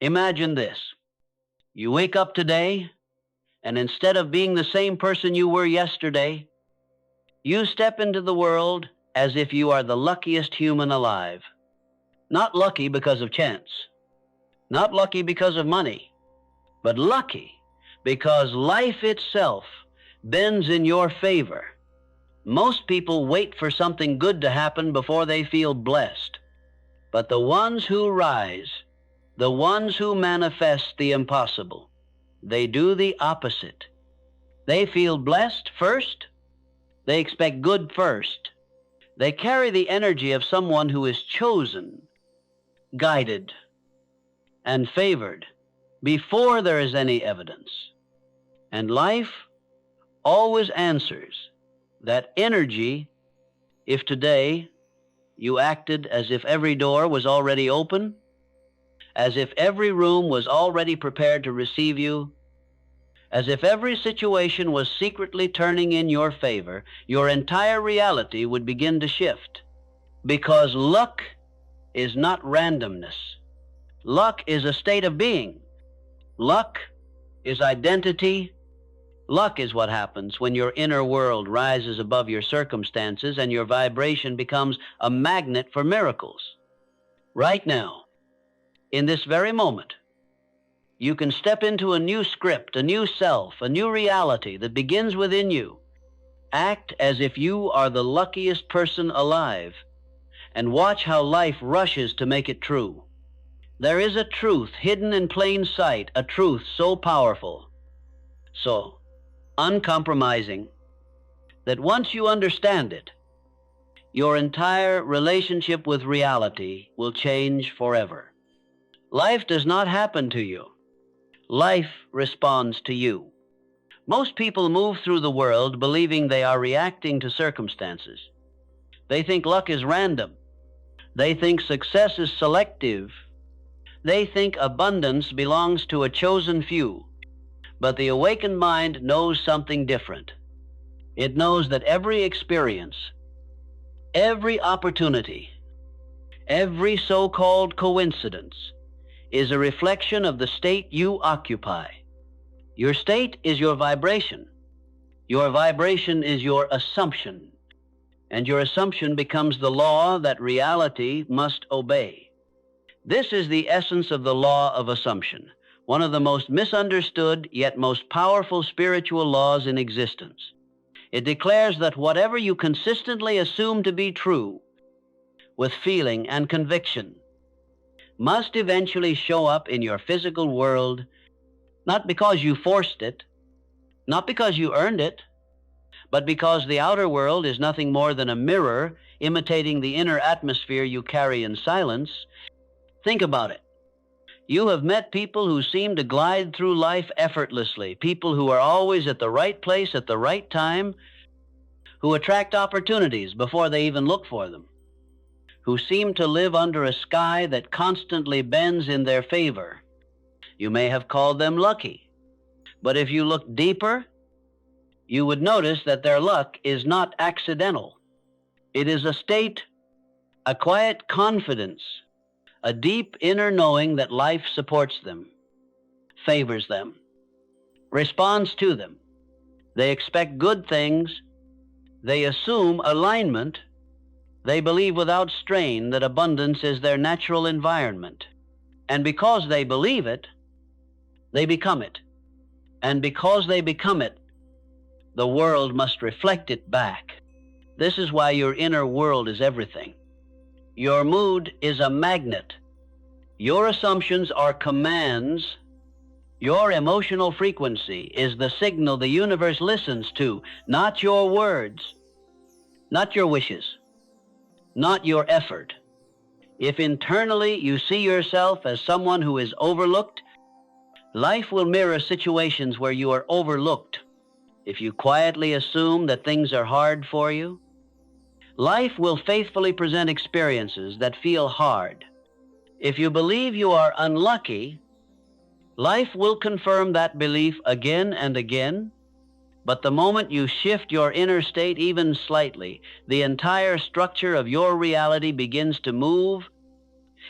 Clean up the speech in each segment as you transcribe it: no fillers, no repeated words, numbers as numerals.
Imagine this. You wake up today, and instead of being the same person you were yesterday, you step into the world as if you are the luckiest human alive. Not lucky because of chance, not lucky because of money, but lucky because life itself bends in your favor. Most people wait for something good to happen before they feel blessed. But the ones who rise, the ones who manifest the impossible, they do the opposite. They feel blessed first. They expect good first. They carry the energy of someone who is chosen, guided, and favored before there is any evidence. And life always answers that energy if today you acted as if every door was already open, as if every room was already prepared to receive you, as if every situation was secretly turning in your favor, your entire reality would begin to shift. Because luck is not randomness. Luck is a state of being. Luck is identity. Luck is what happens when your inner world rises above your circumstances and your vibration becomes a magnet for miracles. Right now, in this very moment, you can step into a new script, a new self, a new reality that begins within you. Act as if you are the luckiest person alive, and watch how life rushes to make it true. There is a truth hidden in plain sight, a truth so powerful, so uncompromising, that once you understand it, your entire relationship with reality will change forever. Life does not happen to you. Life responds to you. Most people move through the world believing they are reacting to circumstances. They think luck is random. They think success is selective. They think abundance belongs to a chosen few. But the awakened mind knows something different. It knows that every experience, every opportunity, every so-called coincidence is a reflection of the state you occupy. Your state is your vibration. Your vibration is your assumption. And your assumption becomes the law that reality must obey. This is the essence of the law of assumption, one of the most misunderstood yet most powerful spiritual laws in existence. It declares that whatever you consistently assume to be true, with feeling and conviction, must eventually show up in your physical world, not because you forced it, not because you earned it, but because the outer world is nothing more than a mirror imitating the inner atmosphere you carry in silence. Think about it. You have met people who seem to glide through life effortlessly, people who are always at the right place at the right time, who attract opportunities before they even look for them, who seem to live under a sky that constantly bends in their favor. You may have called them lucky, but if you look deeper, you would notice that their luck is not accidental. It is a state, a quiet confidence, a deep inner knowing that life supports them, favors them, responds to them. They expect good things. They assume alignment. They believe without strain that abundance is their natural environment. And because they believe it, they become it. And because they become it, the world must reflect it back. This is why your inner world is everything. Your mood is a magnet. Your assumptions are commands. Your emotional frequency is the signal the universe listens to, not your words, not your wishes, not your effort. If internally you see yourself as someone who is overlooked, life will mirror situations where you are overlooked. If you quietly assume that things are hard for you, life will faithfully present experiences that feel hard. If you believe you are unlucky, life will confirm that belief again and again. But the moment you shift your inner state even slightly, the entire structure of your reality begins to move.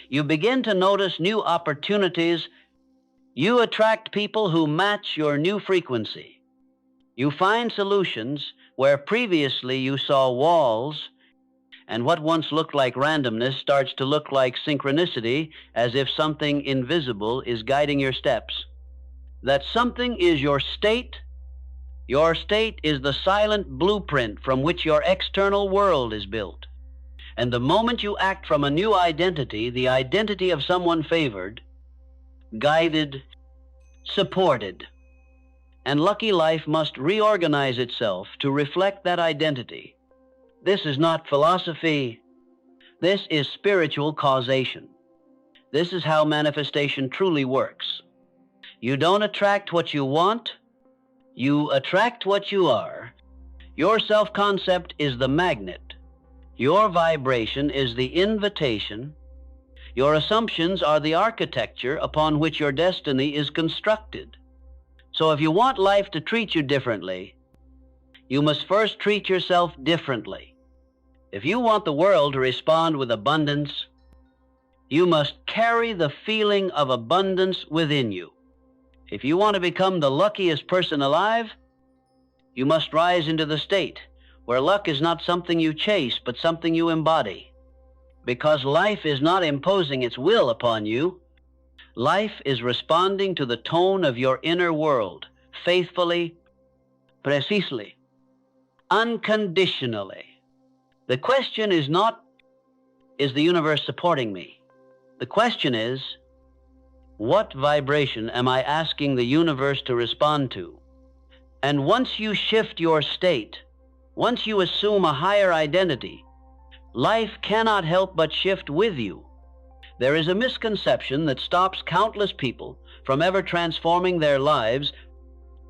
You begin to notice new opportunities You attract people who match your new frequency. You find solutions where previously you saw walls, and what once looked like randomness starts to look like synchronicity, as if something invisible is guiding your steps. That something is your state. Your state is the silent blueprint from which your external world is built. And the moment you act from a new identity, the identity of someone favored, guided, supported, and lucky life must reorganize itself to reflect that identity. This is not philosophy. This is spiritual causation. This is how manifestation truly works. You don't attract what you want. You attract what you are. Your self-concept is the magnet. Your vibration is the invitation. Your assumptions are the architecture upon which your destiny is constructed. So if you want life to treat you differently, you must first treat yourself differently. If you want the world to respond with abundance, you must carry the feeling of abundance within you. If you want to become the luckiest person alive, you must rise into the state where luck is not something you chase, but something you embody. Because life is not imposing its will upon you. Life is responding to the tone of your inner world, faithfully, precisely, unconditionally. The question is not, is the universe supporting me? The question is, what vibration am I asking the universe to respond to? And once you shift your state, once you assume a higher identity, life cannot help but shift with you. There is a misconception that stops countless people from ever transforming their lives.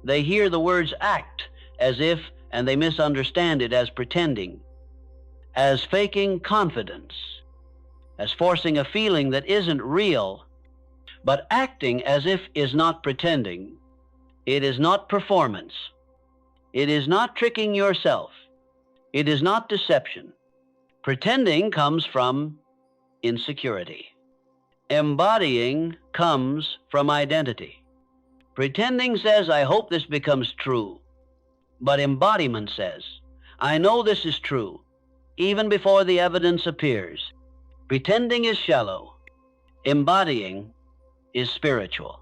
They hear the words act as if, and they misunderstand it as pretending, as faking confidence, as forcing a feeling that isn't real. But acting as if is not pretending. It is not performance. It is not tricking yourself. It is not deception. Pretending comes from insecurity. Embodying comes from identity. Pretending says, I hope this becomes true. But embodiment says, I know this is true, even before the evidence appears. Pretending is shallow. Embodying is spiritual.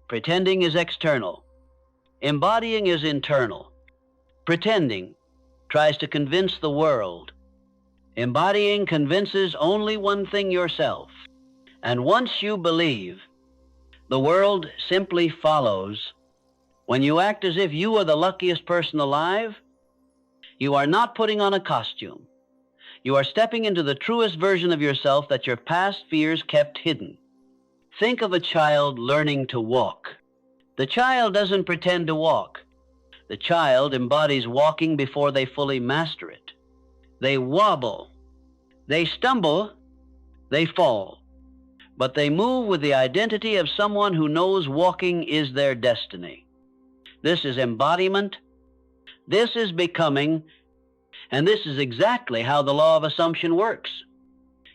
Pretending is external. Embodying is internal. Pretending tries to convince the world. Embodying convinces only one thing, yourself. And once you believe, the world simply follows. When you act as if you are the luckiest person alive, you are not putting on a costume. You are stepping into the truest version of yourself that your past fears kept hidden. Think of a child learning to walk. The child doesn't pretend to walk. The child embodies walking before they fully master it. They wobble, they stumble, they fall, but they move with the identity of someone who knows walking is their destiny. This is embodiment. This is becoming, and this is exactly how the law of assumption works.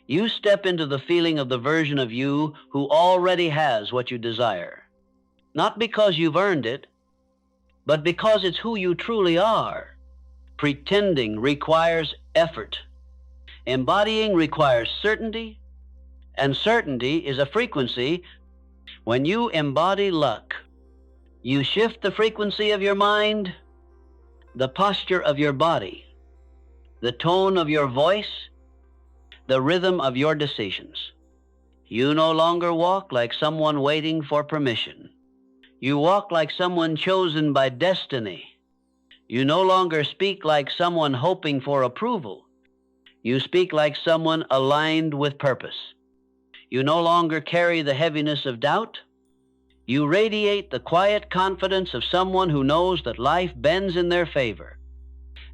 You step into the feeling of the version of you who already has what you desire. Not because you've earned it, but because it's who you truly are. Pretending requires effort. Embodying requires certainty, and certainty is a frequency. When you embody luck, you shift the frequency of your mind, the posture of your body, the tone of your voice, the rhythm of your decisions. You no longer walk like someone waiting for permission. You walk like someone chosen by destiny. You no longer speak like someone hoping for approval. You speak like someone aligned with purpose. You no longer carry the heaviness of doubt. You radiate the quiet confidence of someone who knows that life bends in their favor.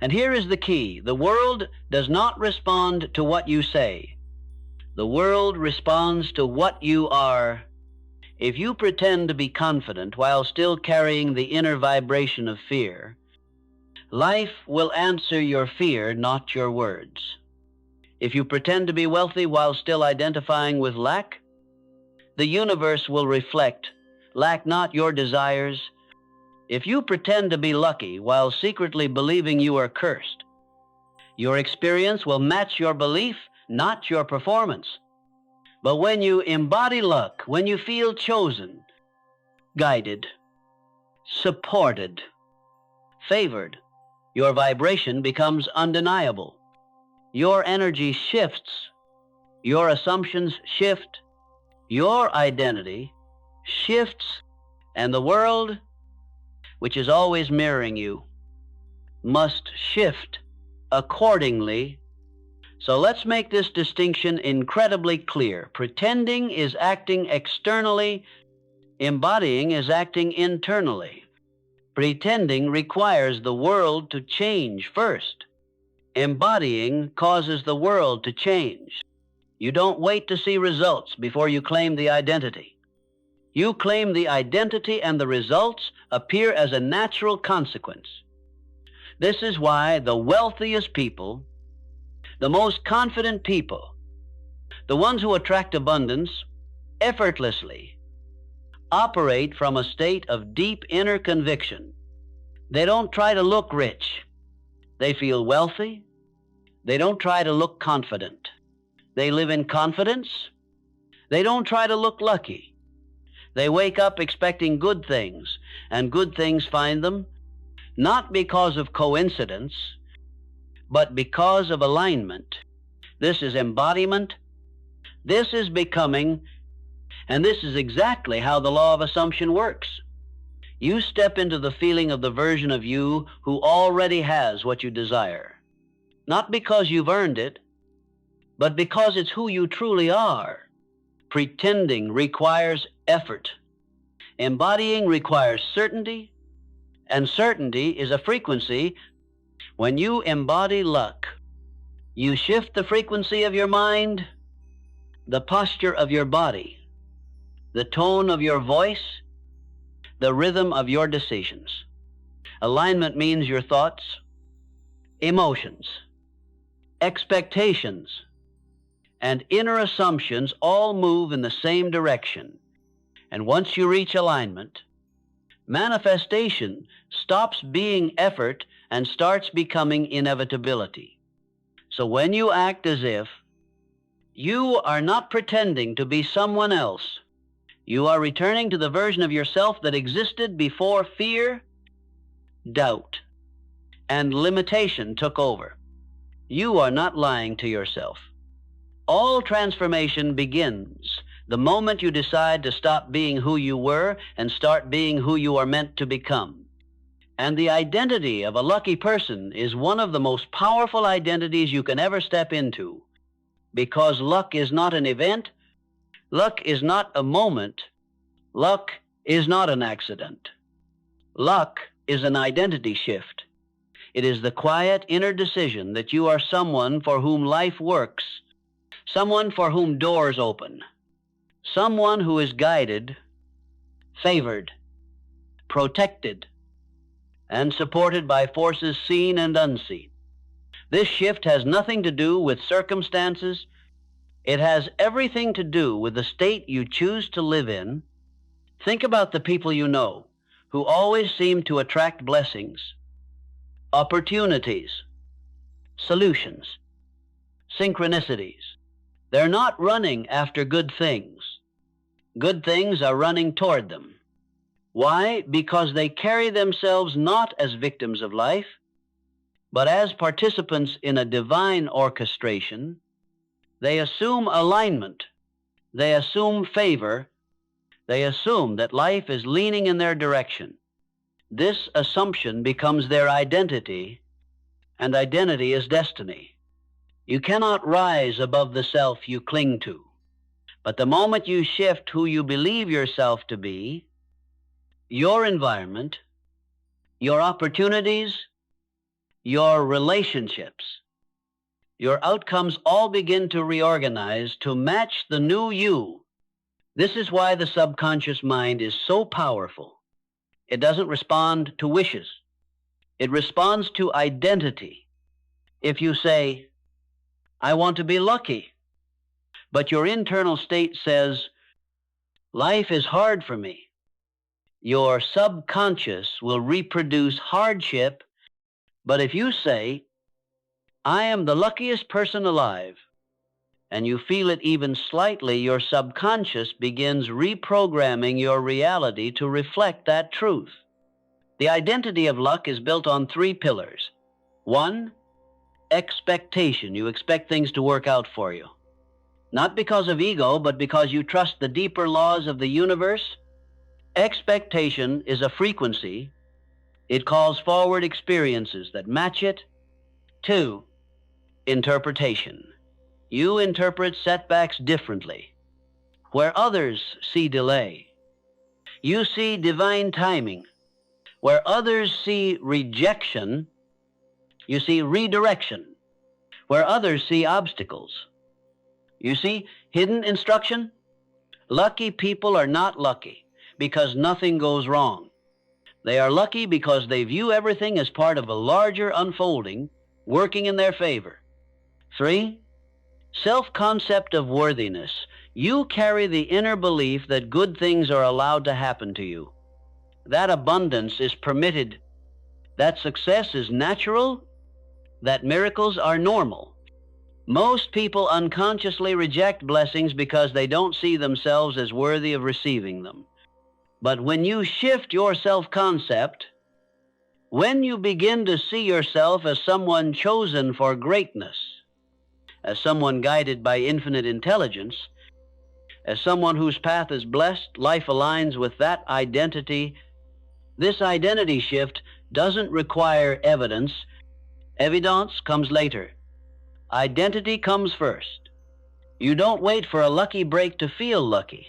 And here is the key. The world does not respond to what you say. The world responds to what you are. If you pretend to be confident while still carrying the inner vibration of fear, life will answer your fear, not your words. If you pretend to be wealthy while still identifying with lack, the universe will reflect lack not your desires. If you pretend to be lucky while secretly believing you are cursed, your experience will match your belief, not your performance. But when you embody luck, when you feel chosen, guided, supported, favored, your vibration becomes undeniable. Your energy shifts, your assumptions shift, your identity shifts, and the world, which is always mirroring you, must shift accordingly. So let's make this distinction incredibly clear. Pretending is acting externally, embodying is acting internally. Pretending requires the world to change first. Embodying causes the world to change. You don't wait to see results before you claim the identity. You claim the identity, and the results appear as a natural consequence. This is why the wealthiest people, the most confident people, the ones who attract abundance, effortlessly operate from a state of deep inner conviction. They don't try to look rich. They feel wealthy. They don't try to look confident. They live in confidence. They don't try to look lucky. They wake up expecting good things, and good things find them, not because of coincidence, but because of alignment. This is embodiment. This is becoming, and this is exactly how the law of assumption works. You step into the feeling of the version of you who already has what you desire, not because you've earned it, but because it's who you truly are. Pretending requires effort. Embodying requires certainty, and certainty is a frequency. When you embody luck, you shift the frequency of your mind, the posture of your body, the tone of your voice, the rhythm of your decisions. Alignment means your thoughts, emotions, expectations, and inner assumptions all move in the same direction. And once you reach alignment, manifestation stops being effort and starts becoming inevitability. So when you act as if, you are not pretending to be someone else. You are returning to the version of yourself that existed before fear, doubt, and limitation took over. You are not lying to yourself. All transformation begins the moment you decide to stop being who you were and start being who you are meant to become. And the identity of a lucky person is one of the most powerful identities you can ever step into, because luck is not an event, luck is not a moment, luck is not an accident. Luck is an identity shift. It is the quiet inner decision that you are someone for whom life works, someone for whom doors open, someone who is guided, favored, protected, and supported by forces seen and unseen. This shift has nothing to do with circumstances. It has everything to do with the state you choose to live in. Think about the people you know who always seem to attract blessings, opportunities, solutions, synchronicities. They're not running after good things. Good things are running toward them. Why? Because they carry themselves not as victims of life, but as participants in a divine orchestration. They assume alignment. They assume favor. They assume that life is leaning in their direction. This assumption becomes their identity, and identity is destiny. You cannot rise above the self you cling to. But the moment you shift who you believe yourself to be, your environment, your opportunities, your relationships, your outcomes all begin to reorganize to match the new you. This is why the subconscious mind is so powerful. It doesn't respond to wishes. It responds to identity. If you say, I want to be lucky, but your internal state says, life is hard for me, Your subconscious will reproduce hardship, but if you say, I am the luckiest person alive, and you feel it even slightly, your subconscious begins reprogramming your reality to reflect that truth. The identity of luck is built on 3 pillars. 1, expectation. You expect things to work out for you. Not because of ego, but because you trust the deeper laws of the universe. Expectation is a frequency. It calls forward experiences that match it. 2, interpretation. You interpret setbacks differently. Where others see delay, you see divine timing. Where others see rejection, you see redirection. Where others see obstacles, you see hidden instruction. Lucky people are not lucky because nothing goes wrong. They are lucky because they view everything as part of a larger unfolding, working in their favor. 3, self-concept of worthiness. You carry the inner belief that good things are allowed to happen to you, that abundance is permitted, that success is natural, that miracles are normal. Most people unconsciously reject blessings because they don't see themselves as worthy of receiving them. But when you shift your self-concept, when you begin to see yourself as someone chosen for greatness, as someone guided by infinite intelligence, as someone whose path is blessed, life aligns with that identity. This identity shift doesn't require evidence. Evidence comes later. Identity comes first. You don't wait for a lucky break to feel lucky.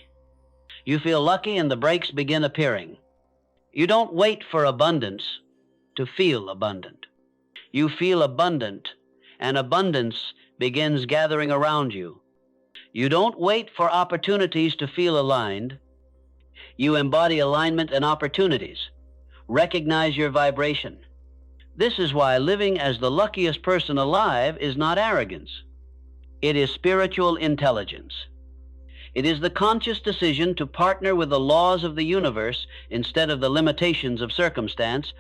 You feel lucky and the breaks begin appearing. You don't wait for abundance to feel abundant. You feel abundant, and abundance begins gathering around you. You don't wait for opportunities to feel aligned. You embody alignment and opportunities. Recognize your vibration. This is why living as the luckiest person alive is not arrogance. It is spiritual intelligence. It is the conscious decision to partner with the laws of the universe instead of the limitations of circumstance.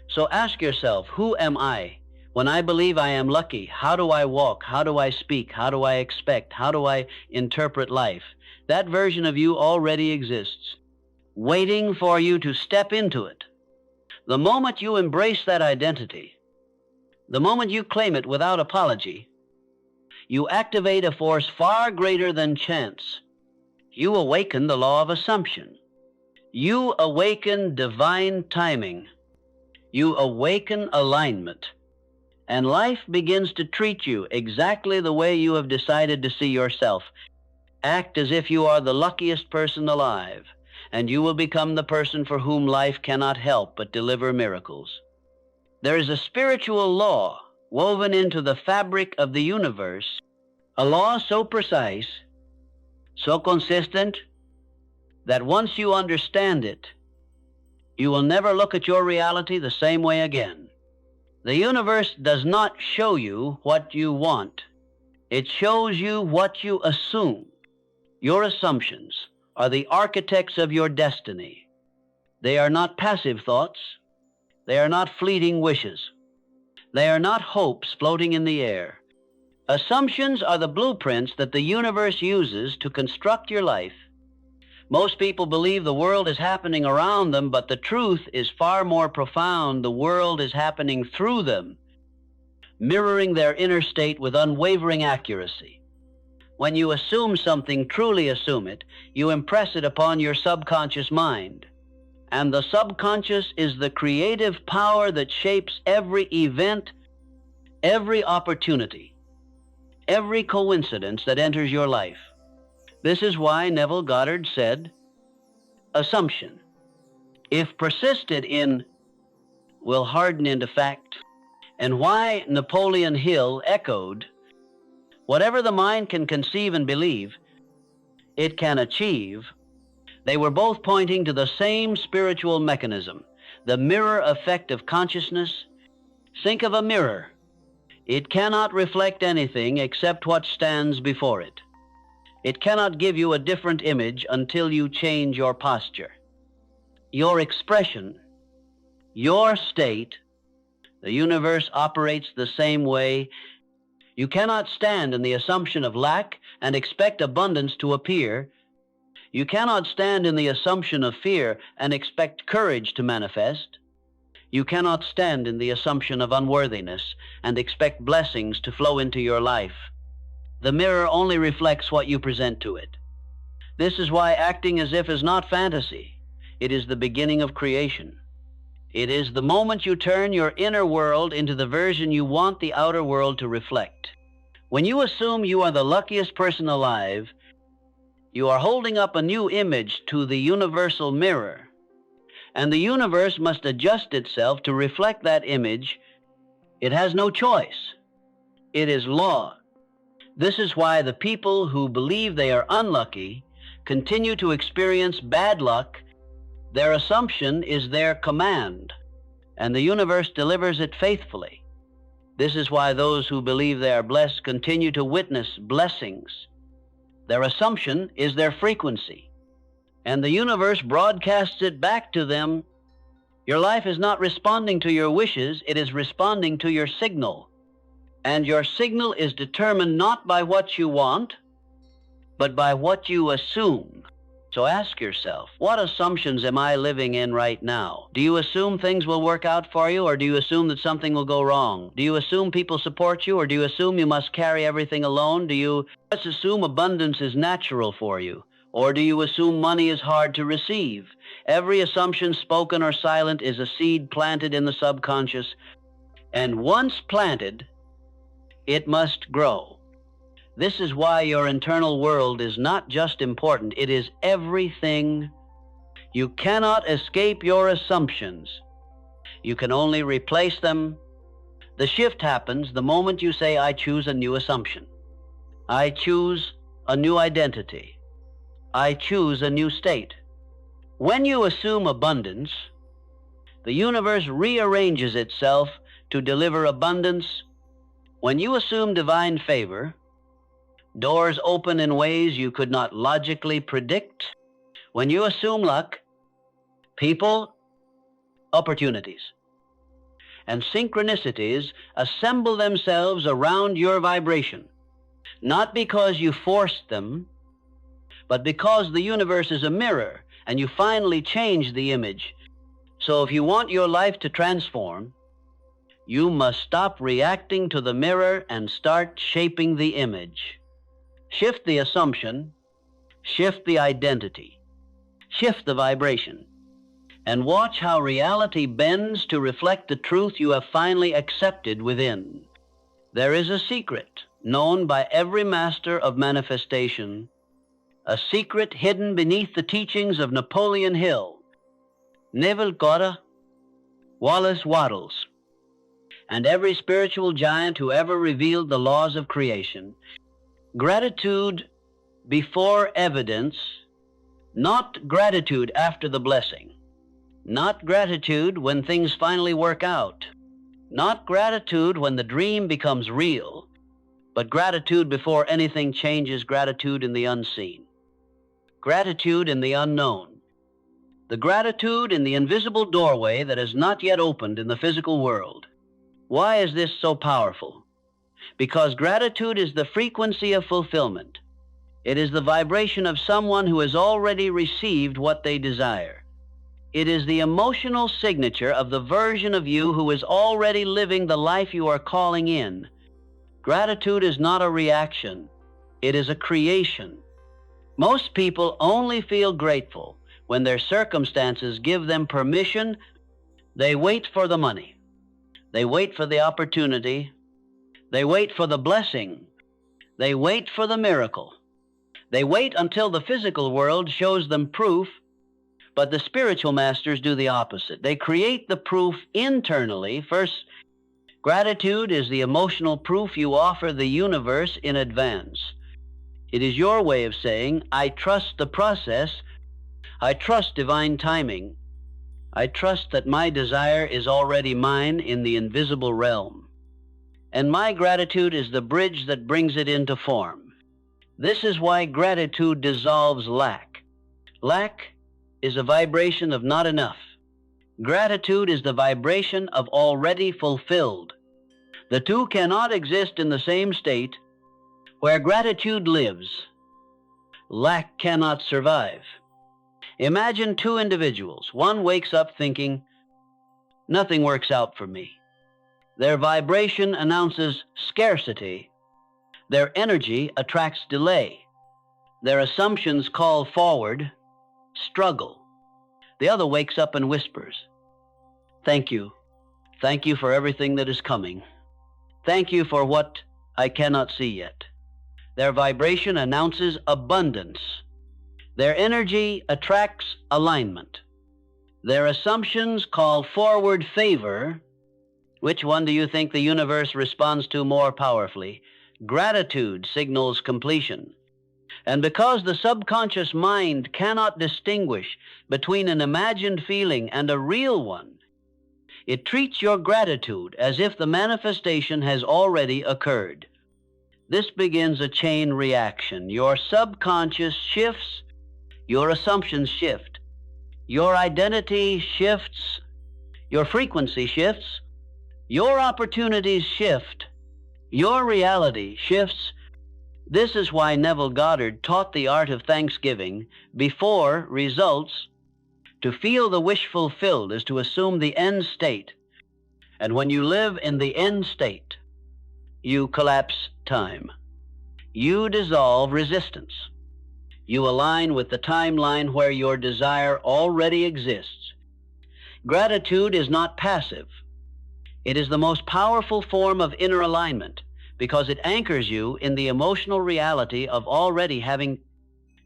So ask yourself, who am I? When I believe I am lucky, how do I walk? How do I speak? How do I expect? How do I interpret life? That version of you already exists, waiting for you to step into it. The moment you embrace that identity, the moment you claim it without apology, you activate a force far greater than chance. You awaken the law of assumption. You awaken divine timing. You awaken alignment. And life begins to treat you exactly the way you have decided to see yourself. Act as if you are the luckiest person alive, and you will become the person for whom life cannot help but deliver miracles. There is a spiritual law woven into the fabric of the universe, a law so precise, so consistent, that once you understand it, you will never look at your reality the same way again. The universe does not show you what you want. It shows you what you assume. Your assumptions are the architects of your destiny. They are not passive thoughts. They are not fleeting wishes. They are not hopes floating in the air. Assumptions are the blueprints that the universe uses to construct your life. Most people believe the world is happening around them, but the truth is far more profound. The world is happening through them, mirroring their inner state with unwavering accuracy. When you assume something, truly assume it, you impress it upon your subconscious mind. And the subconscious is the creative power that shapes every event, every opportunity, every coincidence that enters your life. This is why Neville Goddard said, assumption, if persisted in, will harden into fact. And why Napoleon Hill echoed, whatever the mind can conceive and believe, it can achieve. They were both pointing to the same spiritual mechanism, the mirror effect of consciousness. Think of a mirror. It cannot reflect anything except what stands before it. It cannot give you a different image until you change your posture. your expression, your state. The universe operates the same way. You cannot stand in the assumption of lack and expect abundance to appear. You cannot stand in the assumption of fear and expect courage to manifest. You cannot stand in the assumption of unworthiness and expect blessings to flow into your life. The mirror only reflects what you present to it. This is why acting as if is not fantasy. It is the beginning of creation. It is the moment you turn your inner world into the version you want the outer world to reflect. When you assume you are the luckiest person alive, you are holding up a new image to the universal mirror, and the universe must adjust itself to reflect that image. It has no choice. It is law. This is why the people who believe they are unlucky continue to experience bad luck. Their assumption is their command, and the universe delivers it faithfully. This is why those who believe they are blessed continue to witness blessings. Their assumption is their frequency, and the universe broadcasts it back to them. Your life is not responding to your wishes, it is responding to your signal. And your signal is determined not by what you want, but by what you assume. So ask yourself, what assumptions am I living in right now? Do you assume things will work out for you, or do you assume that something will go wrong? Do you assume people support you, or do you assume you must carry everything alone? Let's assume abundance is natural for you, or do you assume money is hard to receive? Every assumption, spoken or silent, is a seed planted in the subconscious, and once planted, it must grow. This is why your internal world is not just important, it is everything. You cannot escape your assumptions. You can only replace them. The shift happens the moment you say, I choose a new assumption. I choose a new identity. I choose a new state. When you assume abundance, the universe rearranges itself to deliver abundance. When you assume divine favor, doors open in ways you could not logically predict. When you assume luck, people, opportunities, and synchronicities assemble themselves around your vibration, not because you forced them, but because the universe is a mirror and you finally change the image. So if you want your life to transform, you must stop reacting to the mirror and start shaping the image. Shift the assumption, shift the identity, shift the vibration, and watch how reality bends to reflect the truth you have finally accepted within. There is a secret known by every master of manifestation, a secret hidden beneath the teachings of Napoleon Hill, Neville Goddard, Wallace Wattles, and every spiritual giant who ever revealed the laws of creation. Gratitude before evidence, not gratitude after the blessing. Not gratitude when things finally work out. Not gratitude when the dream becomes real, but gratitude before anything changes, gratitude in the unseen. Gratitude in the unknown. The gratitude in the invisible doorway that has not yet opened in the physical world. Why is this so powerful? Because gratitude is the frequency of fulfillment. It is the vibration of someone who has already received what they desire. It is the emotional signature of the version of you who is already living the life you are calling in. Gratitude is not a reaction. It is a creation. Most people only feel grateful when their circumstances give them permission. They wait for the money. They wait for the opportunity. They wait for the blessing. They wait for the miracle. They wait until the physical world shows them proof, but the spiritual masters do the opposite. They create the proof internally. First, gratitude is the emotional proof you offer the universe in advance. It is your way of saying, I trust the process. I trust divine timing. I trust that my desire is already mine in the invisible realm. And my gratitude is the bridge that brings it into form. This is why gratitude dissolves lack. Lack is a vibration of not enough. Gratitude is the vibration of already fulfilled. The two cannot exist in the same state. Where gratitude lives, lack cannot survive. Imagine two individuals. One wakes up thinking, nothing works out for me. Their vibration announces scarcity. Their energy attracts delay. Their assumptions call forward struggle. The other wakes up and whispers, thank you. Thank you for everything that is coming. Thank you for what I cannot see yet. Their vibration announces abundance. Their energy attracts alignment. Their assumptions call forward favor. Which one do you think the universe responds to more powerfully? Gratitude signals completion. And because the subconscious mind cannot distinguish between an imagined feeling and a real one, it treats your gratitude as if the manifestation has already occurred. This begins a chain reaction. Your subconscious shifts, your assumptions shift, your identity shifts, your frequency shifts, your opportunities shift, your reality shifts. This is why Neville Goddard taught the art of thanksgiving before results. To feel the wish fulfilled is to assume the end state. And when you live in the end state, you collapse time. You dissolve resistance. You align with the timeline where your desire already exists. Gratitude is not passive. It is the most powerful form of inner alignment because it anchors you in the emotional reality of already having.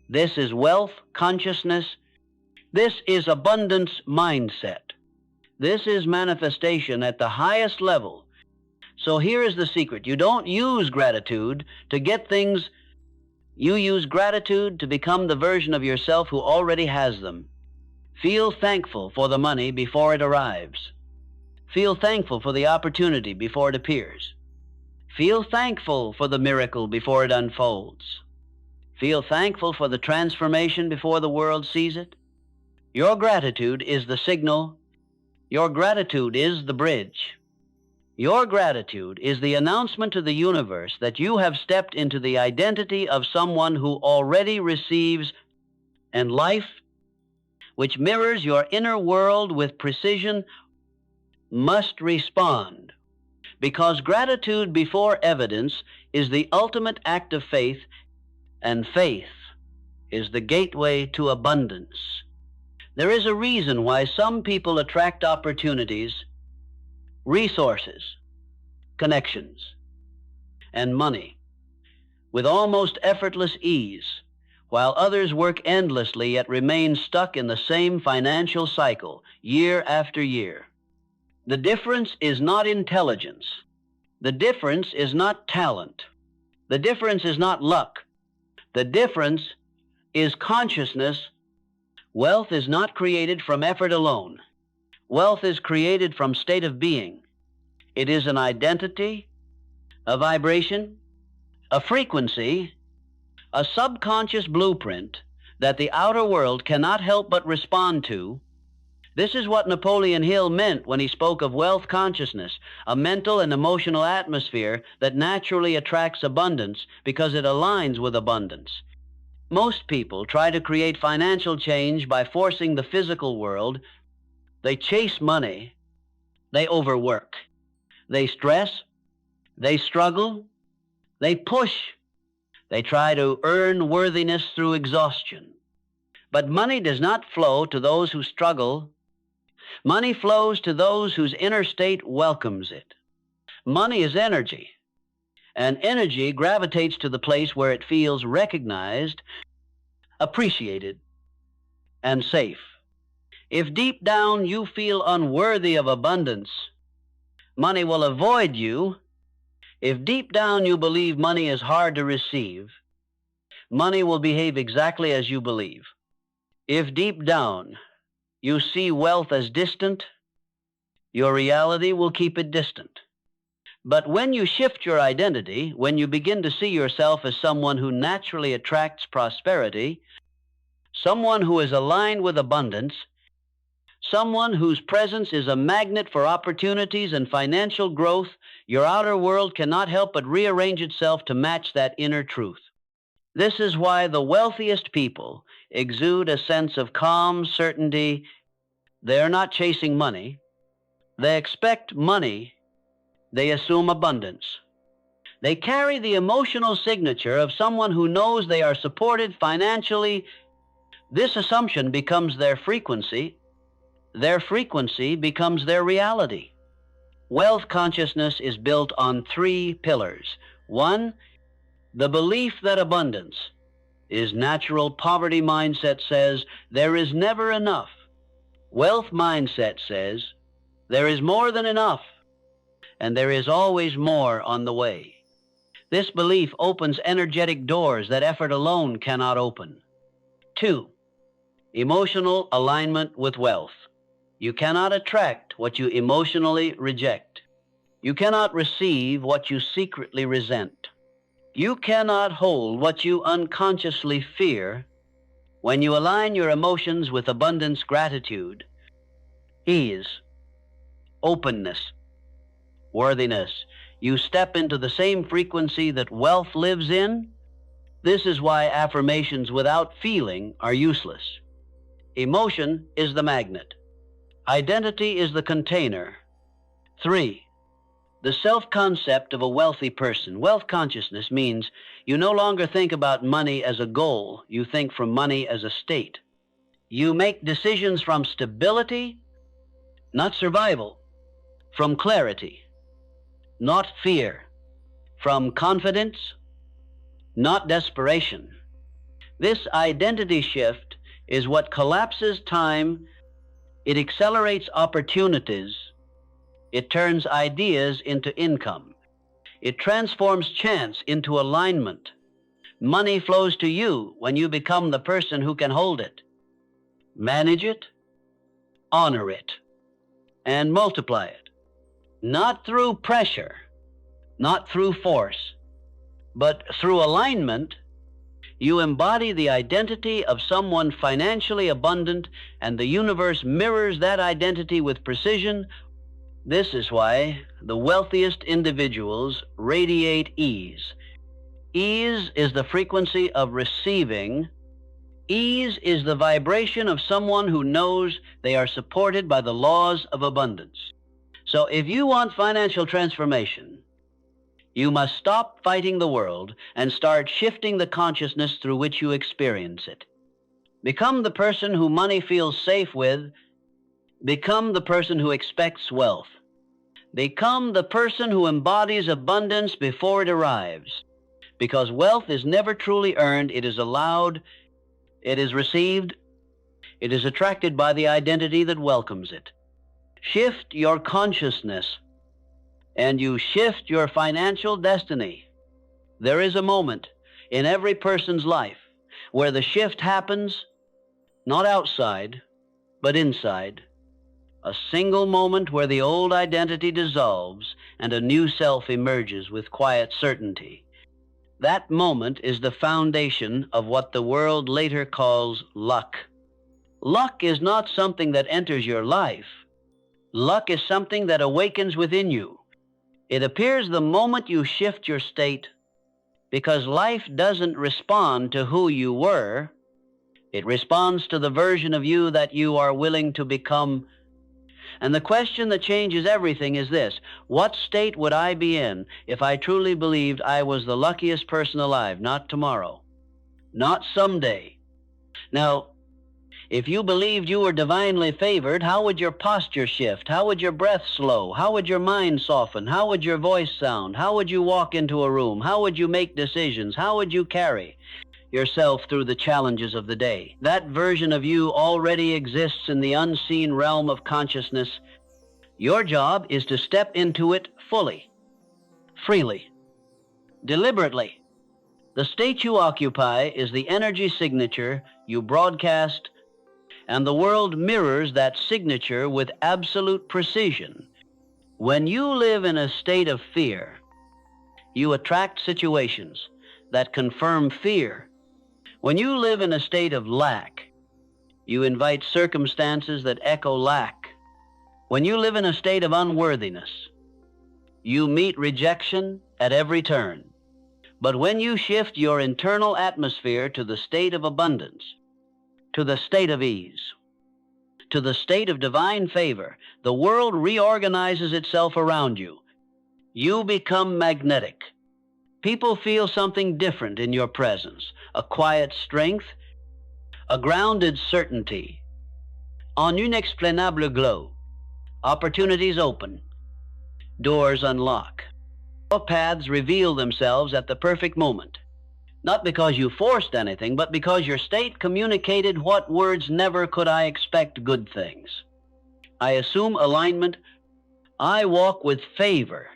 This is wealth consciousness. This is abundance mindset. This is manifestation at the highest level. So here is the secret. You don't use gratitude to get things. You use gratitude to become the version of yourself who already has them. Feel thankful for the money before it arrives. Feel thankful for the opportunity before it appears. Feel thankful for the miracle before it unfolds. Feel thankful for the transformation before the world sees it. Your gratitude is the signal. Your gratitude is the bridge. Your gratitude is the announcement to the universe that you have stepped into the identity of someone who already receives, and life, which mirrors your inner world with precision, must respond. Because gratitude before evidence is the ultimate act of faith, and faith is the gateway to abundance. There is a reason why some people attract opportunities, resources, connections, and money with almost effortless ease, while others work endlessly yet remain stuck in the same financial cycle year after year. The difference is not intelligence. The difference is not talent. The difference is not luck. The difference is consciousness. Wealth is not created from effort alone. Wealth is created from state of being. It is an identity, a vibration, a frequency, a subconscious blueprint that the outer world cannot help but respond to. This is what Napoleon Hill meant when he spoke of wealth consciousness, a mental and emotional atmosphere that naturally attracts abundance because it aligns with abundance. Most people try to create financial change by forcing the physical world. They chase money. They overwork. They stress. They struggle. They push. They try to earn worthiness through exhaustion. But money does not flow to those who struggle. Money flows to those whose inner state welcomes it. Money is energy, and energy gravitates to the place where it feels recognized, appreciated, and safe. If deep down you feel unworthy of abundance, money will avoid you. If deep down you believe money is hard to receive, money will behave exactly as you believe. If deep down you see wealth as distant, your reality will keep it distant. But when you shift your identity, when you begin to see yourself as someone who naturally attracts prosperity, someone who is aligned with abundance, someone whose presence is a magnet for opportunities and financial growth, your outer world cannot help but rearrange itself to match that inner truth. This is why the wealthiest people exude a sense of calm certainty. They are not chasing money. They expect money. They assume abundance. They carry the emotional signature of someone who knows they are supported financially. This assumption becomes their frequency. Their frequency becomes their reality. Wealth consciousness is built on 3 pillars. 1, the belief that abundance is natural. Poverty mindset says there is never enough. Wealth mindset says there is more than enough, and there is always more on the way. This belief opens energetic doors that effort alone cannot open. 2, emotional alignment with wealth. You cannot attract what you emotionally reject. You cannot receive what you secretly resent. You cannot hold what you unconsciously fear. When you align your emotions with abundance, gratitude, ease, openness, worthiness, you step into the same frequency that wealth lives in. This is why affirmations without feeling are useless. Emotion is the magnet. Identity is the container. 3, the self-concept of a wealthy person. Wealth consciousness means you no longer think about money as a goal. You think from money as a state. You make decisions from stability, not survival, from clarity, not fear, from confidence, not desperation. This identity shift is what collapses time. It accelerates opportunities. It turns ideas into income. It transforms chance into alignment. Money flows to you when you become the person who can hold it, manage it, honor it, and multiply it. Not through pressure, not through force, but through alignment. You embody the identity of someone financially abundant, and the universe mirrors that identity with precision. This is why the wealthiest individuals radiate ease. Ease is the frequency of receiving. Ease is the vibration of someone who knows they are supported by the laws of abundance. So if you want financial transformation, you must stop fighting the world and start shifting the consciousness through which you experience it. Become the person who money feels safe with. Become the person who expects wealth. Become the person who embodies abundance before it arrives. Because wealth is never truly earned. It is allowed. It is received. It is attracted by the identity that welcomes it. Shift your consciousness, and you shift your financial destiny. There is a moment in every person's life where the shift happens, not outside, but inside. A single moment where the old identity dissolves and a new self emerges with quiet certainty. That moment is the foundation of what the world later calls luck. Luck is not something that enters your life. Luck is something that awakens within you. It appears the moment you shift your state, because life doesn't respond to who you were. It responds to the version of you that you are willing to become. And the question that changes everything is this: what state would I be in if I truly believed I was the luckiest person alive? Not tomorrow, not someday. Now, if you believed you were divinely favored, how would your posture shift? How would your breath slow? How would your mind soften? How would your voice sound? How would you walk into a room? How would you make decisions? How would you carry yourself through the challenges of the day? That version of you already exists in the unseen realm of consciousness. Your job is to step into it fully, freely, deliberately. The state you occupy is the energy signature you broadcast, and the world mirrors that signature with absolute precision. When you live in a state of fear, you attract situations that confirm fear. When you live in a state of lack, You invite circumstances that echo lack. When you live in a state of unworthiness, you meet rejection at every turn. But when you shift your internal atmosphere to the state of abundance, to the state of ease, to the state of divine favor, the world reorganizes itself around you. You become magnetic. People feel something different in your presence, a quiet strength, a grounded certainty. En inexplicable glow, opportunities open, doors unlock. Your paths reveal themselves at the perfect moment, not because you forced anything, but because your state communicated what words never could I expect good things. I assume alignment. I walk with favor.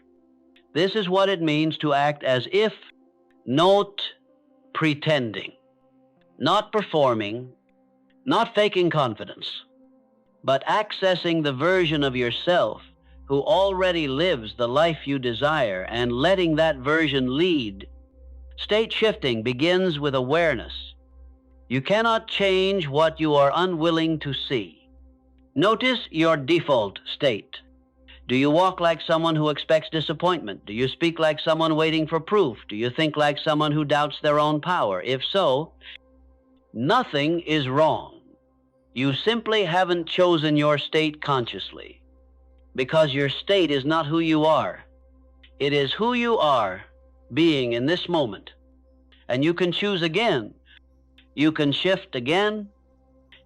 This is what it means to act as if, not pretending, not performing, not faking confidence, but accessing the version of yourself who already lives the life you desire and letting that version lead. State shifting begins with awareness. You cannot change what you are unwilling to see. Notice your default state. Do you walk like someone who expects disappointment? Do you speak like someone waiting for proof? Do you think like someone who doubts their own power? If so, nothing is wrong. You simply haven't chosen your state consciously, because your state is not who you are. It is who you are being in this moment. And you can choose again. You can shift again.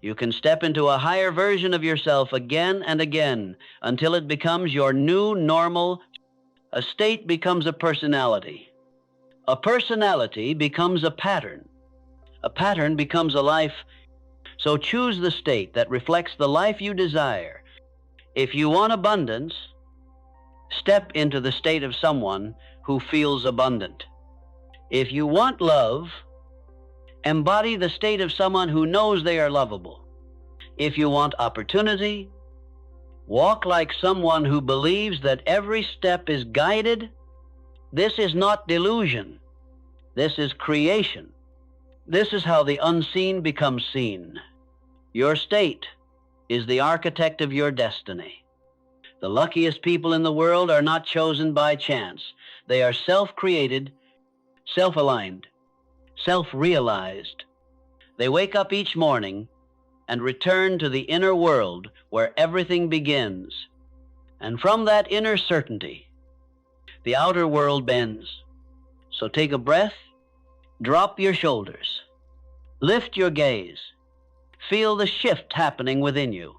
You can step into a higher version of yourself again and again until it becomes your new normal. A state becomes a personality. A personality becomes a pattern. A pattern becomes a life. So choose the state that reflects the life you desire. If you want abundance, step into the state of someone who feels abundant. If you want love, embody the state of someone who knows they are lovable. If you want opportunity, walk like someone who believes that every step is guided. This is not delusion. This is creation. This is how the unseen becomes seen. Your state is the architect of your destiny. The luckiest people in the world are not chosen by chance. They are self-created, self-aligned, self-realized. They wake up each morning and return to the inner world where everything begins. And from that inner certainty, the outer world bends. So take a breath, drop your shoulders, lift your gaze, feel the shift happening within you.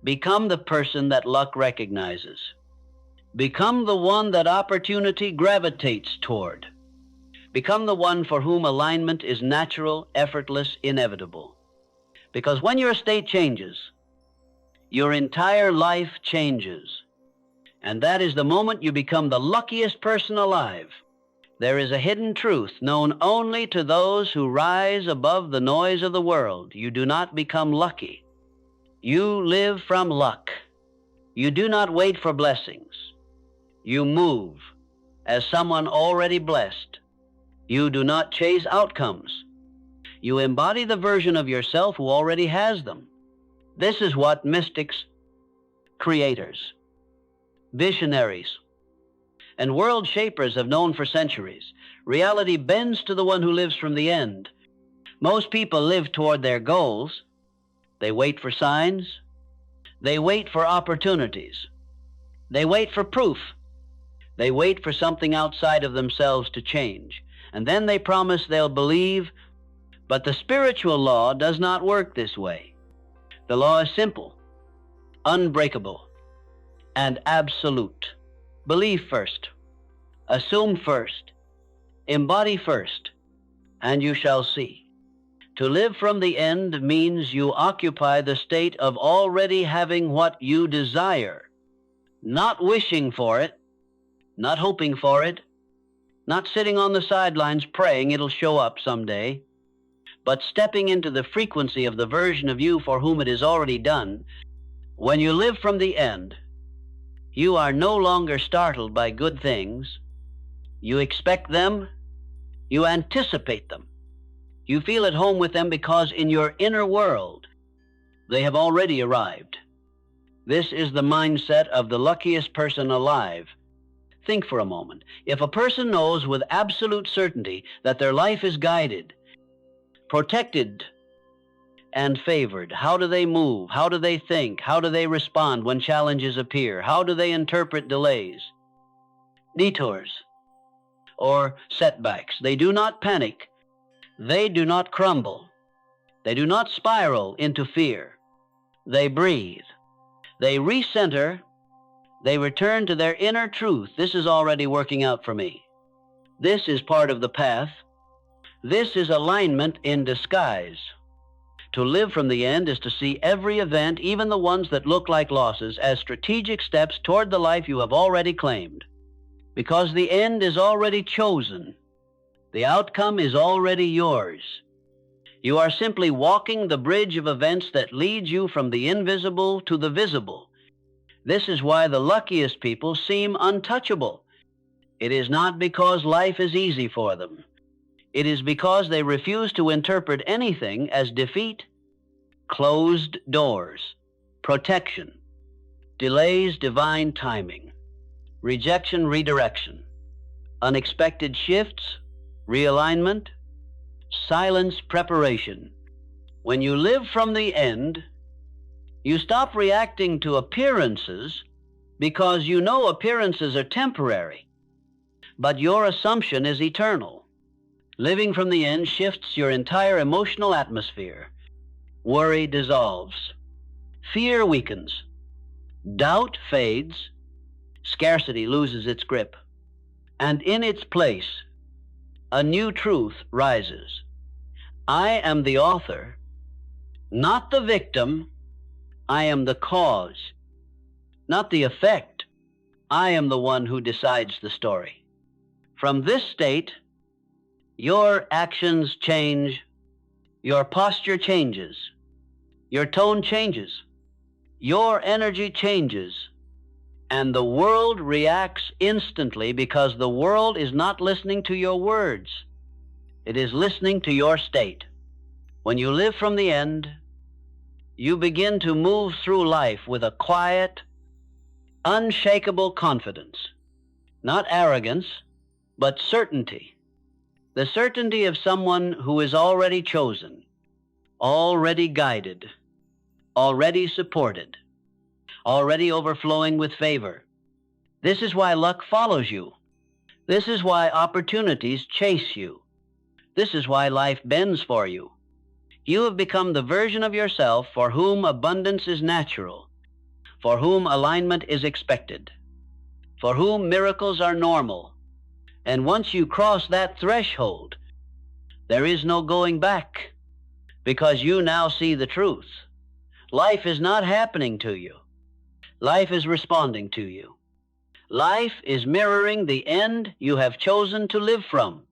Become the person that luck recognizes. Become the one that opportunity gravitates toward. Become the one for whom alignment is natural, effortless, inevitable. Because when your state changes, your entire life changes. And that is the moment you become the luckiest person alive. There is a hidden truth known only to those who rise above the noise of the world. You do not become lucky. You live from luck. You do not wait for blessings. You move as someone already blessed. You do not chase outcomes. You embody the version of yourself who already has them. This is what mystics, creators, visionaries, and world shapers have known for centuries. Reality bends to the one who lives from the end. Most people live toward their goals. They wait for signs. They wait for opportunities. They wait for proof. They wait for something outside of themselves to change. And then they promise they'll believe. But the spiritual law does not work this way. The law is simple, unbreakable, and absolute. Believe first, assume first, embody first, and you shall see. To live from the end means you occupy the state of already having what you desire, not wishing for it, not hoping for it, not sitting on the sidelines praying it'll show up someday, but stepping into the frequency of the version of you for whom it is already done. When you live from the end, you are no longer startled by good things. You expect them. You anticipate them. You feel at home with them because in your inner world, They have already arrived. This is the mindset of the luckiest person alive. Think for a moment. If a person knows with absolute certainty that their life is guided, protected, and favored, how do they move? How do they think? How do they respond when challenges appear? How do they interpret delays, detours, or setbacks? They do not panic. They do not crumble. They do not spiral into fear. They breathe. They recenter. They return to their inner truth. This is already working out for me. This is part of the path. This is alignment in disguise. To live from the end is to see every event, even the ones that look like losses, as strategic steps toward the life you have already claimed. Because the end is already chosen. The outcome is already yours. You are simply walking the bridge of events that leads you from the invisible to the visible. This is why the luckiest people seem untouchable. It is not because life is easy for them. It is because they refuse to interpret anything as defeat, closed doors, protection, delays, divine timing, rejection, redirection, unexpected shifts, realignment, silence, preparation. When you live from the end, you stop reacting to appearances because you know appearances are temporary, but your assumption is eternal. Living from the end shifts your entire emotional atmosphere. Worry dissolves. Fear weakens. Doubt fades. Scarcity loses its grip. And in its place, a new truth rises. I am the author, not the victim. I am the cause, not the effect. I am the one who decides the story. From this state, your actions change, your posture changes, your tone changes, your energy changes, and the world reacts instantly because the world is not listening to your words. It is listening to your state. When you live from the end, you begin to move through life with a quiet, unshakable confidence, not arrogance, but certainty. The certainty of someone who is already chosen, already guided, already supported, already overflowing with favor. This is why luck follows you. This is why opportunities chase you. This is why life bends for you. You have become the version of yourself for whom abundance is natural, for whom alignment is expected, for whom miracles are normal. And once you cross that threshold, there is no going back, because you now see the truth. Life is not happening to you. Life is responding to you. Life is mirroring the end you have chosen to live from.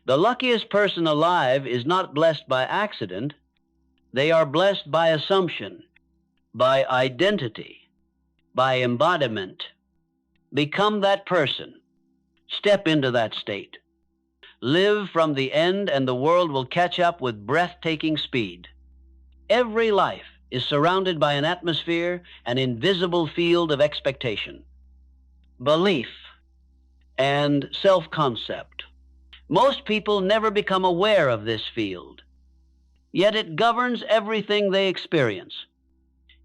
The luckiest person alive is not blessed by accident. They are blessed by assumption, by identity, by embodiment. Become that person. Step into that state. Live from the end, and the world will catch up with breathtaking speed. Every life is surrounded by an atmosphere, an invisible field of expectation, belief, and self-concept. Most people never become aware of this field, yet it governs everything they experience.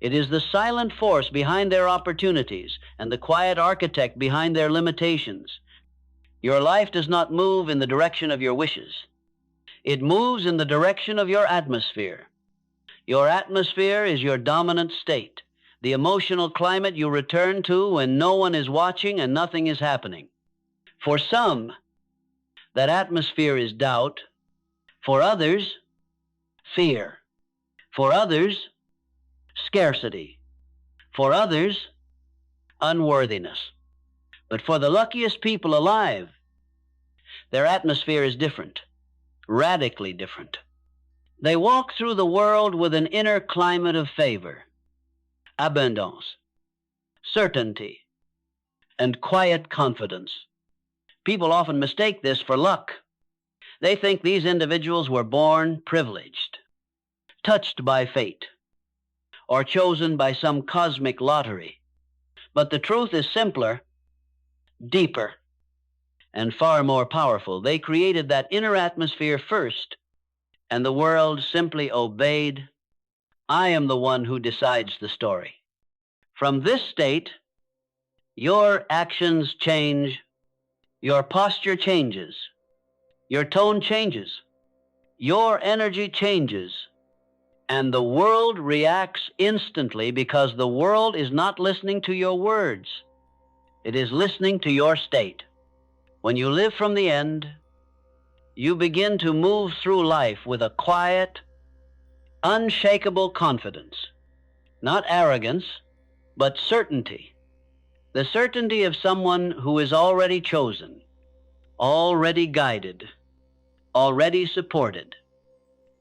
It is the silent force behind their opportunities and the quiet architect behind their limitations. Your life does not move in the direction of your wishes. It moves in the direction of your atmosphere. Your atmosphere is your dominant state, the emotional climate you return to when no one is watching and nothing is happening. For some, that atmosphere is doubt. For others, fear. For others, scarcity. For others, unworthiness. But for the luckiest people alive, their atmosphere is different, radically different. They walk through the world with an inner climate of favor, abundance, certainty, and quiet confidence. People often mistake this for luck. They think these individuals were born privileged, touched by fate. or chosen by some cosmic lottery. But the truth is simpler, deeper, and far more powerful. They created that inner atmosphere first, and the world simply obeyed. I am the one who decides the story. From this state, your actions change, your posture changes, your tone changes, your energy changes, and the world reacts instantly because the world is not listening to your words. It is listening to your state. When you live from the end, you begin to move through life with a quiet, unshakable confidence. Not arrogance, but certainty. The certainty of someone who is already chosen, already guided, already supported.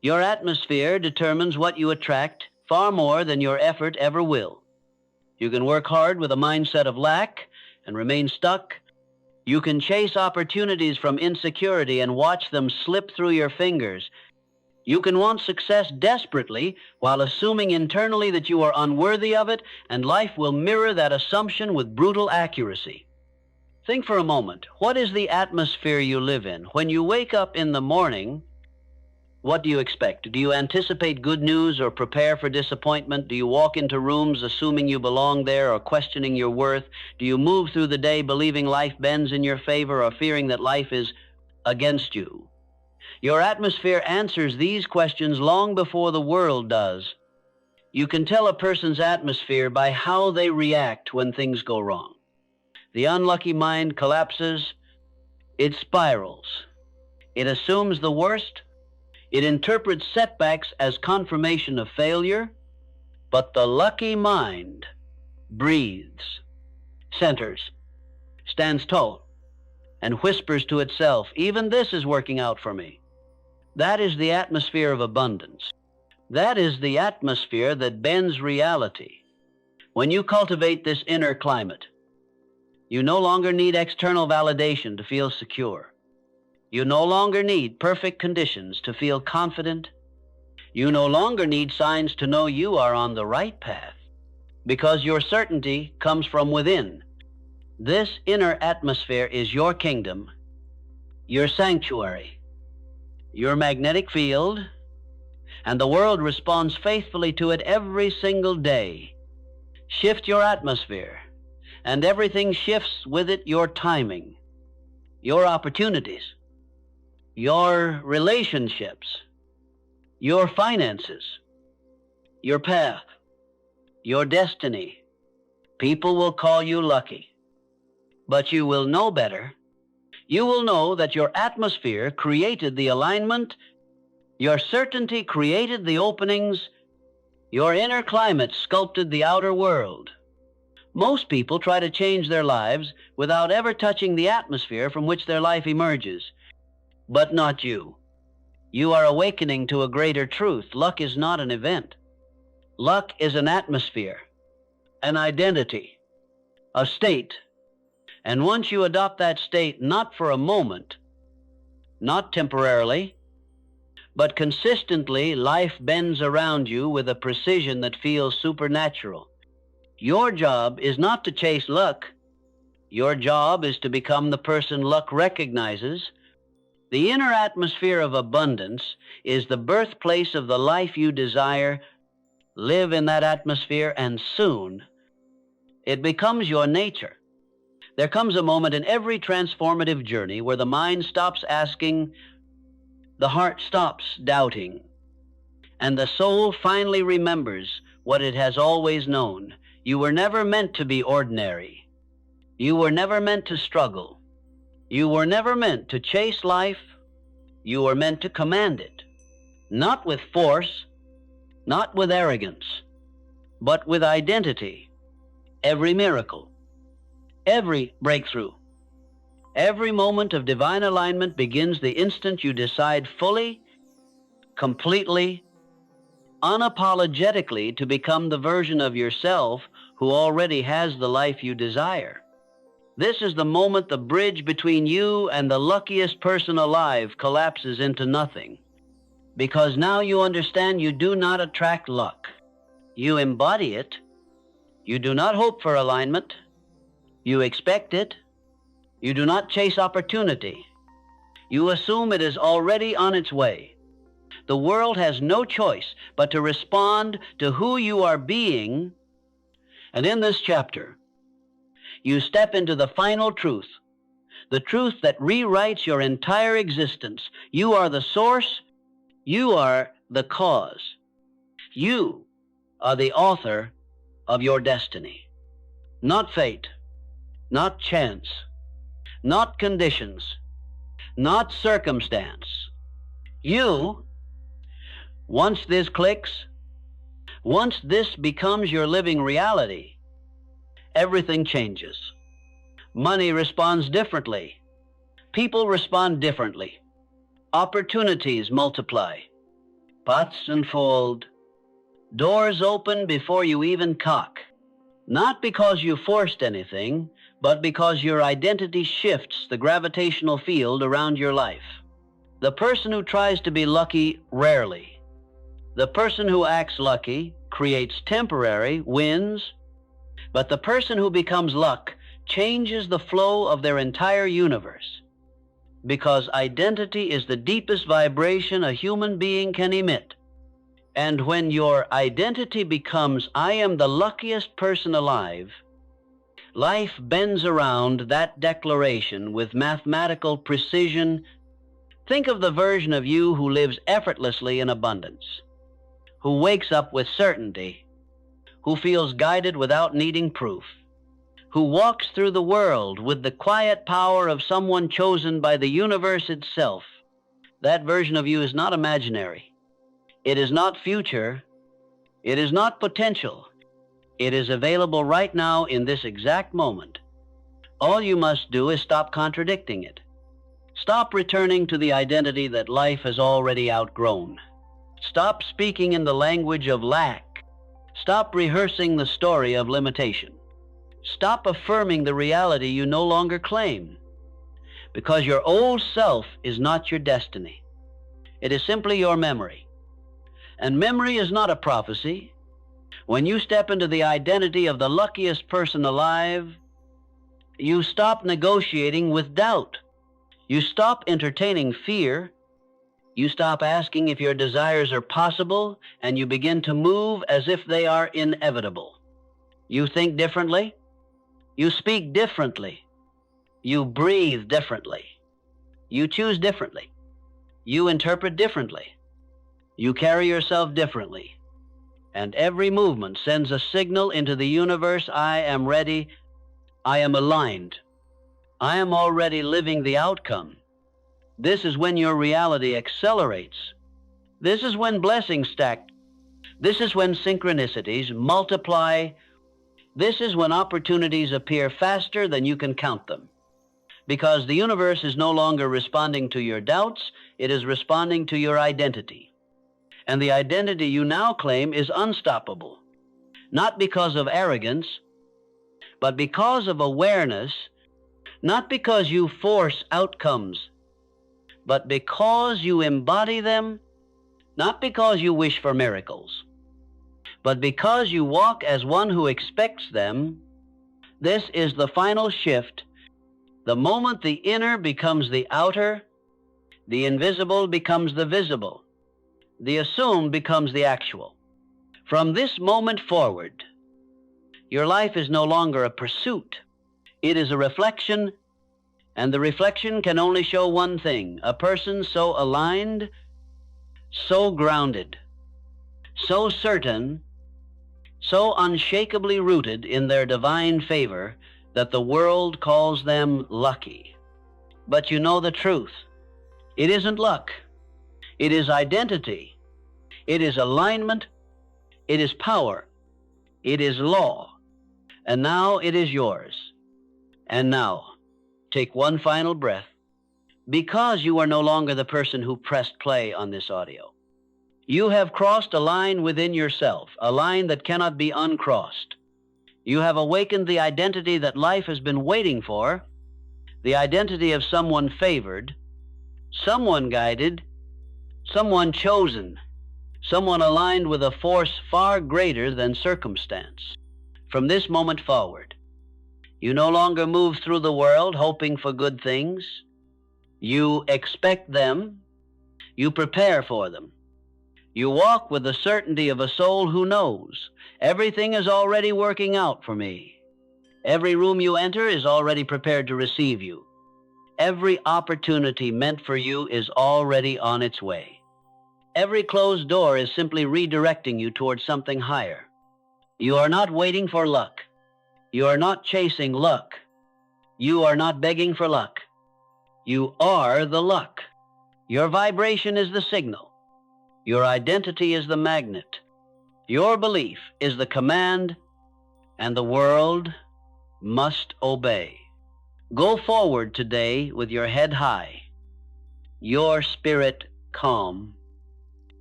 Your atmosphere determines what you attract far more than your effort ever will. You can work hard with a mindset of lack and remain stuck. You can chase opportunities from insecurity and watch them slip through your fingers. You can want success desperately while assuming internally that you are unworthy of it, and life will mirror that assumption with brutal accuracy. Think for a moment, what is the atmosphere you live in? When you wake up in the morning, what do you expect? Do you anticipate good news or prepare for disappointment? Do you walk into rooms assuming you belong there or questioning your worth? Do you move through the day believing life bends in your favor or fearing that life is against you? Your atmosphere answers these questions long before the world does. You can tell a person's atmosphere by how they react when things go wrong. The unlucky mind collapses, it spirals, it assumes the worst, it interprets setbacks as confirmation of failure, but the lucky mind breathes, centers, stands tall, and whispers to itself, even this is working out for me. That is the atmosphere of abundance. That is the atmosphere that bends reality. When you cultivate this inner climate, you no longer need external validation to feel secure. You no longer need perfect conditions to feel confident. You no longer need signs to know you are on the right path, because your certainty comes from within. This inner atmosphere is your kingdom, your sanctuary, your magnetic field, and the world responds faithfully to it every single day. Shift your atmosphere, and everything shifts with it: your timing, your opportunities, your relationships, your finances, your path, your destiny. People will call you lucky, but you will know better. You will know that your atmosphere created the alignment, your certainty created the openings, your inner climate sculpted the outer world. Most people try to change their lives without ever touching the atmosphere from which their life emerges. But not you. You are awakening to a greater truth. Luck is not an event. Luck is an atmosphere, an identity, a state. And once you adopt that state, not for a moment, not temporarily, but consistently, life bends around you with a precision that feels supernatural. Your job is not to chase luck. Your job is to become the person luck recognizes. The inner atmosphere of abundance is the birthplace of the life you desire. Live in that atmosphere, and soon it becomes your nature. There comes a moment in every transformative journey where the mind stops asking, the heart stops doubting, and the soul finally remembers what it has always known. You were never meant to be ordinary. You were never meant to struggle. You were never meant to chase life. You were meant to command it, not with force, not with arrogance, but with identity. Every miracle, every breakthrough, every moment of divine alignment begins the instant you decide fully, completely, unapologetically to become the version of yourself who already has the life you desire. This is the moment the bridge between you and the luckiest person alive collapses into nothing. Because now you understand you do not attract luck. You embody it. You do not hope for alignment. You expect it. You do not chase opportunity. You assume it is already on its way. The world has no choice but to respond to who you are being. And in this chapter, you step into the final truth, the truth that rewrites your entire existence. You are the source. You are the cause. You are the author of your destiny. Not fate, not chance, not conditions, not circumstance. You, once this clicks, once this becomes your living reality, everything changes. Money responds differently. People respond differently. Opportunities multiply. Pots unfold. Doors open before you even knock. Not because you forced anything, but because your identity shifts the gravitational field around your life. The person who tries to be lucky rarely. The person who acts lucky creates temporary wins, but the person who becomes luck changes the flow of their entire universe. Because identity is the deepest vibration a human being can emit. And when your identity becomes, I am the luckiest person alive, life bends around that declaration with mathematical precision. Think of the version of you who lives effortlessly in abundance, who wakes up with certainty, who feels guided without needing proof, who walks through the world with the quiet power of someone chosen by the universe itself. That version of you is not imaginary. It is not future. It is not potential. It is available right now in this exact moment. All you must do is stop contradicting it. Stop returning to the identity that life has already outgrown. Stop speaking in the language of lack. Stop rehearsing the story of limitation. Stop affirming the reality you no longer claim. Because your old self is not your destiny. It is simply your memory. And memory is not a prophecy. When you step into the identity of the luckiest person alive, you stop negotiating with doubt. You stop entertaining fear. You stop asking if your desires are possible, and you begin to move as if they are inevitable. You think differently. You speak differently. You breathe differently. You choose differently. You interpret differently. You carry yourself differently. And every movement sends a signal into the universe. I am ready. I am aligned. I am already living the outcome. This is when your reality accelerates. This is when blessings stack. This is when synchronicities multiply. This is when opportunities appear faster than you can count them. Because the universe is no longer responding to your doubts, it is responding to your identity. And the identity you now claim is unstoppable, not because of arrogance, but because of awareness, not because you force outcomes, but because you embody them, not because you wish for miracles, but because you walk as one who expects them. This is the final shift. The moment the inner becomes the outer, the invisible becomes the visible. The assumed becomes the actual. From this moment forward, your life is no longer a pursuit. It is a reflection, and the reflection can only show one thing: a person so aligned, so grounded, so certain, so unshakably rooted in their divine favor that the world calls them lucky. But you know the truth. It isn't luck. It is identity. It is alignment. It is power. It is law. And now it is yours. And now, take one final breath. Because you are no longer the person who pressed play on this audio. You have crossed a line within yourself, a line that cannot be uncrossed. You have awakened the identity that life has been waiting for, the identity of someone favored, someone guided, someone chosen, someone aligned with a force far greater than circumstance. From this moment forward, you no longer move through the world hoping for good things. You expect them. You prepare for them. You walk with the certainty of a soul who knows everything is already working out for me. Every room you enter is already prepared to receive you. Every opportunity meant for you is already on its way. Every closed door is simply redirecting you towards something higher. You are not waiting for luck. You are not chasing luck. You are not begging for luck. You are the luck. Your vibration is the signal. Your identity is the magnet. Your belief is the command, and the world must obey. Go forward today with your head high, your spirit calm,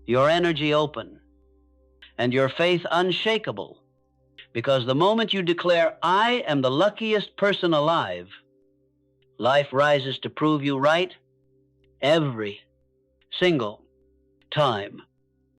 your energy open, and your faith unshakable, because the moment you declare, "I am the luckiest person alive," life rises to prove you right every single time.